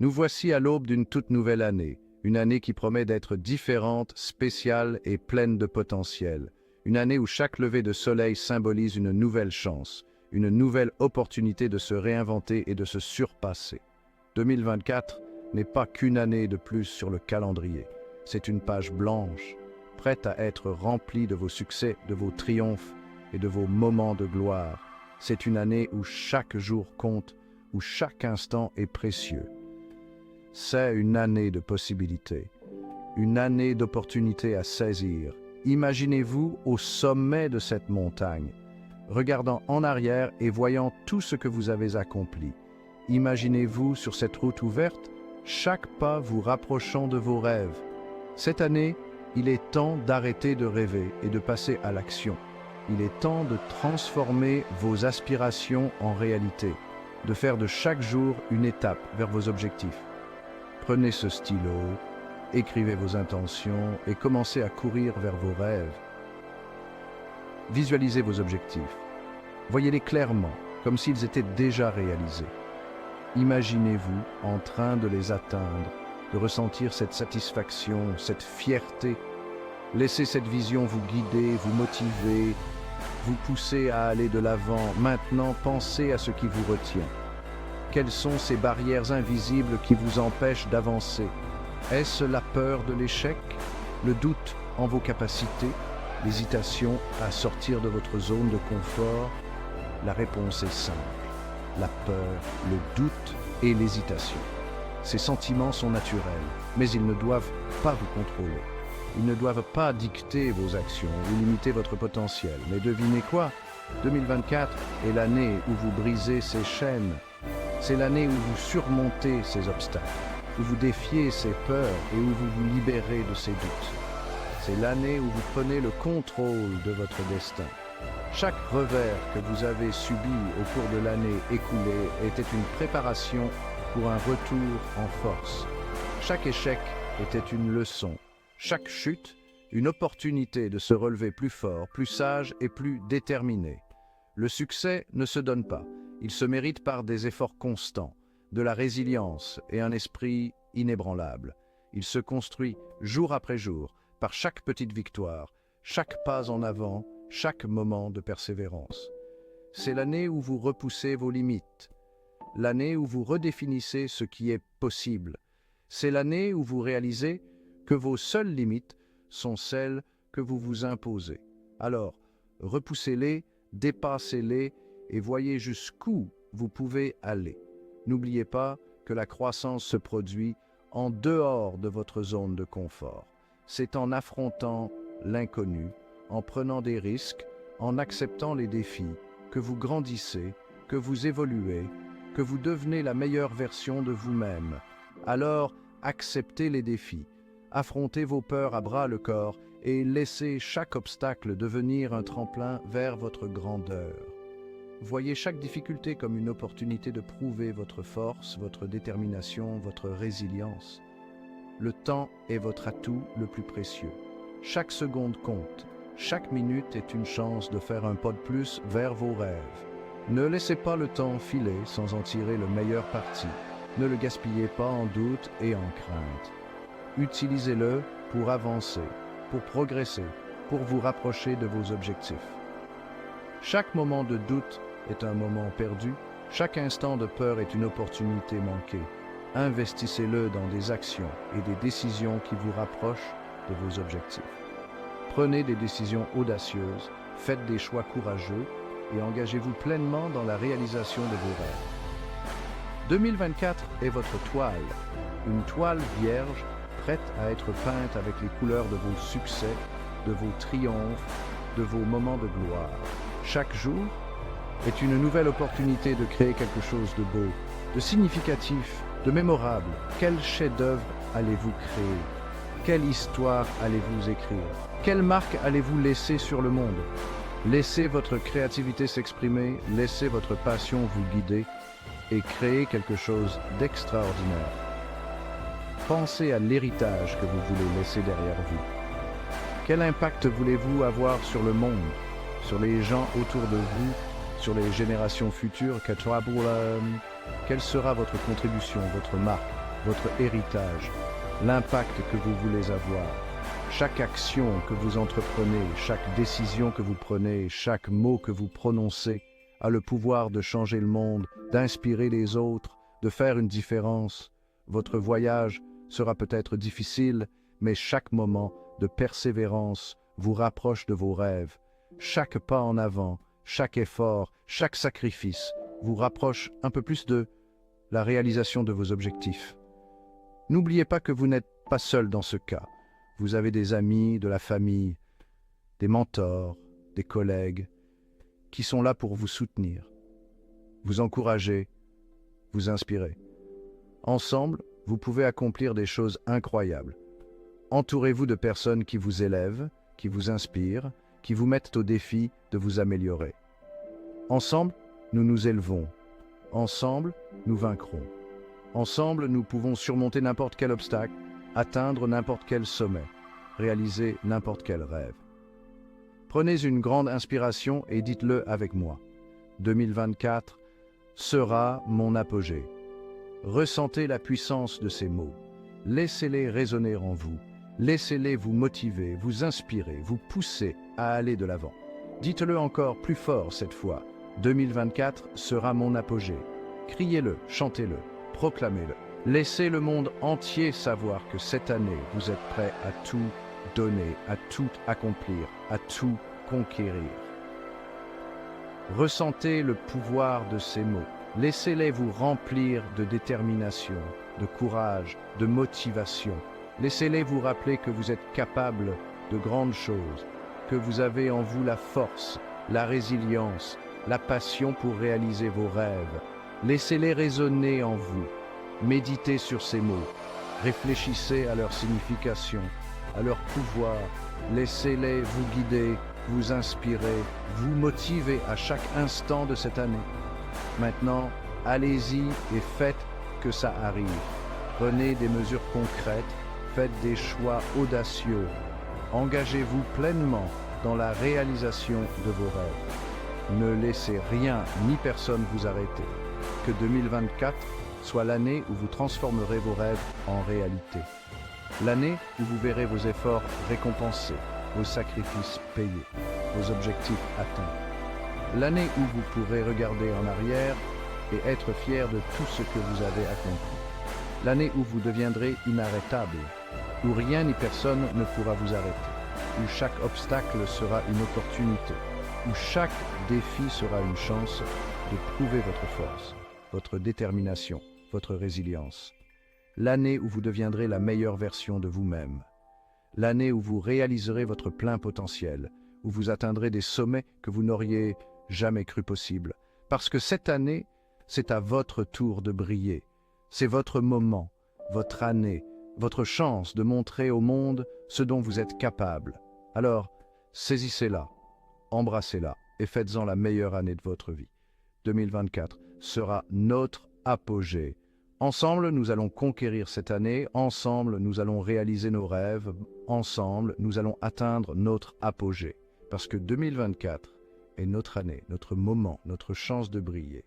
Nous voici à l'aube d'une toute nouvelle année, une année qui promet d'être différente, spéciale et pleine de potentiel. Une année où chaque lever de soleil symbolise une nouvelle chance, une nouvelle opportunité de se réinventer et de se surpasser. 2024 n'est pas qu'une année de plus sur le calendrier. C'est une page blanche, prête à être remplie de vos succès, de vos triomphes et de vos moments de gloire. C'est une année où chaque jour compte, où chaque instant est précieux. C'est une année de possibilités, une année d'opportunités à saisir. Imaginez-vous au sommet de cette montagne, regardant en arrière et voyant tout ce que vous avez accompli. Imaginez-vous sur cette route ouverte, chaque pas vous rapprochant de vos rêves. Cette année, il est temps d'arrêter de rêver et de passer à l'action. Il est temps de transformer vos aspirations en réalité, de faire de chaque jour une étape vers vos objectifs. Prenez ce stylo, écrivez vos intentions et commencez à courir vers vos rêves. Visualisez vos objectifs. Voyez-les clairement, comme s'ils étaient déjà réalisés. Imaginez-vous en train de les atteindre, de ressentir cette satisfaction, cette fierté. Laissez cette vision vous guider, vous motiver, vous pousser à aller de l'avant. Maintenant, pensez à ce qui vous retient. Quelles sont ces barrières invisibles qui vous empêchent d'avancer? Est-ce la peur de l'échec, le doute en vos capacités, l'hésitation à sortir de votre zone de confort? La réponse est simple. La peur, le doute et l'hésitation. Ces sentiments sont naturels, mais ils ne doivent pas vous contrôler. Ils ne doivent pas dicter vos actions ou limiter votre potentiel. Mais devinez quoi? 2024 est l'année où vous brisez ces chaînes. C'est l'année où vous surmontez ces obstacles, où vous défiez ces peurs et où vous vous libérez de ces doutes. C'est l'année où vous prenez le contrôle de votre destin. Chaque revers que vous avez subi au cours de l'année écoulée était une préparation pour un retour en force. Chaque échec était une leçon. Chaque chute, une opportunité de se relever plus fort, plus sage et plus déterminé. Le succès ne se donne pas. Il se mérite par des efforts constants, de la résilience et un esprit inébranlable. Il se construit jour après jour, par chaque petite victoire, chaque pas en avant, chaque moment de persévérance. C'est l'année où vous repoussez vos limites, l'année où vous redéfinissez ce qui est possible. C'est l'année où vous réalisez que vos seules limites sont celles que vous vous imposez. Alors, repoussez-les, dépassez-les et voyez jusqu'où vous pouvez aller. N'oubliez pas que la croissance se produit en dehors de votre zone de confort. C'est en affrontant l'inconnu, en prenant des risques, en acceptant les défis, que vous grandissez, que vous évoluez, que vous devenez la meilleure version de vous-même. Alors, acceptez les défis, affrontez vos peurs à bras-le-corps et laissez chaque obstacle devenir un tremplin vers votre grandeur. Voyez chaque difficulté comme une opportunité de prouver votre force, votre détermination, votre résilience. Le temps est votre atout le plus précieux. Chaque seconde compte. Chaque minute est une chance de faire un pas de plus vers vos rêves. Ne laissez pas le temps filer sans en tirer le meilleur parti. Ne le gaspillez pas en doute et en crainte. Utilisez-le pour avancer, pour progresser, pour vous rapprocher de vos objectifs. Chaque moment de doute est un moment perdu. Chaque instant de peur est une opportunité manquée. Investissez-le dans des actions et des décisions qui vous rapprochent de vos objectifs. Prenez des décisions audacieuses, faites des choix courageux et engagez-vous pleinement dans la réalisation de vos rêves. 2024 est votre toile, une toile vierge prête à être peinte avec les couleurs de vos succès, de vos triomphes, de vos moments de gloire. Chaque jour est une nouvelle opportunité de créer quelque chose de beau, de significatif, de mémorable. Quel chef-d'œuvre allez-vous créer? Quelle histoire allez-vous écrire? Quelle marque allez-vous laisser sur le monde? Laissez votre créativité s'exprimer, laissez votre passion vous guider et créez quelque chose d'extraordinaire. Pensez à l'héritage que vous voulez laisser derrière vous. Quel impact voulez-vous avoir sur le monde, sur les gens autour de vous, sur les générations futures? Quelle sera votre contribution, votre marque? votre héritage, l'impact que vous voulez avoir. Chaque action que vous entreprenez, chaque décision que vous prenez, chaque mot que vous prononcez a le pouvoir de changer le monde, d'inspirer les autres, de faire une différence. Votre voyage sera peut-être difficile, mais chaque moment de persévérance vous rapproche de vos rêves. Chaque pas en avant, chaque effort, chaque sacrifice vous rapproche un peu plus de la réalisation de vos objectifs. N'oubliez pas que vous n'êtes pas seul dans ce cas. Vous avez des amis, de la famille, des mentors, des collègues qui sont là pour vous soutenir, vous encourager, vous inspirer. Ensemble, vous pouvez accomplir des choses incroyables. Entourez-vous de personnes qui vous élèvent, qui vous inspirent, qui vous mettent au défi de vous améliorer. Ensemble, nous nous élevons. Ensemble, nous vaincrons. Ensemble, nous pouvons surmonter n'importe quel obstacle, atteindre n'importe quel sommet, réaliser n'importe quel rêve. Prenez une grande inspiration et dites-le avec moi. 2024 sera mon apogée. Ressentez la puissance de ces mots. Laissez-les résonner en vous. Laissez-les vous motiver, vous inspirer, vous pousser à aller de l'avant. Dites-le encore plus fort cette fois. 2024 sera mon apogée. Criez-le, chantez-le, proclamez-le. Laissez le monde entier savoir que cette année, vous êtes prêts à tout donner, à tout accomplir, à tout conquérir. Ressentez le pouvoir de ces mots. Laissez-les vous remplir de détermination, de courage, de motivation. Laissez-les vous rappeler que vous êtes capable de grandes choses, que vous avez en vous la force, la résilience, la passion pour réaliser vos rêves. Laissez-les résonner en vous. Méditez sur ces mots. Réfléchissez à leur signification, à leur pouvoir. Laissez-les vous guider, vous inspirer, vous motiver à chaque instant de cette année. Maintenant, allez-y et faites que ça arrive. Prenez des mesures concrètes, faites des choix audacieux. Engagez-vous pleinement dans la réalisation de vos rêves. Ne laissez rien ni personne vous arrêter. Que 2024 soit l'année où vous transformerez vos rêves en réalité. L'année où vous verrez vos efforts récompensés, vos sacrifices payés, vos objectifs atteints. L'année où vous pourrez regarder en arrière et être fier de tout ce que vous avez accompli. L'année où vous deviendrez inarrêtable, où rien ni personne ne pourra vous arrêter, où chaque obstacle sera une opportunité, où chaque défi sera une chance de prouver votre force, votre détermination, votre résilience. L'année où vous deviendrez la meilleure version de vous-même. L'année où vous réaliserez votre plein potentiel, où vous atteindrez des sommets que vous n'auriez jamais cru possibles. Parce que cette année, c'est à votre tour de briller. C'est votre moment, votre année, votre chance de montrer au monde ce dont vous êtes capable. Alors, saisissez-la, embrassez-la et faites-en la meilleure année de votre vie. 2024 sera notre apogée. Ensemble, nous allons conquérir cette année. Ensemble, nous allons réaliser nos rêves. Ensemble, nous allons atteindre notre apogée. Parce que 2024 est notre année, notre moment, notre chance de briller.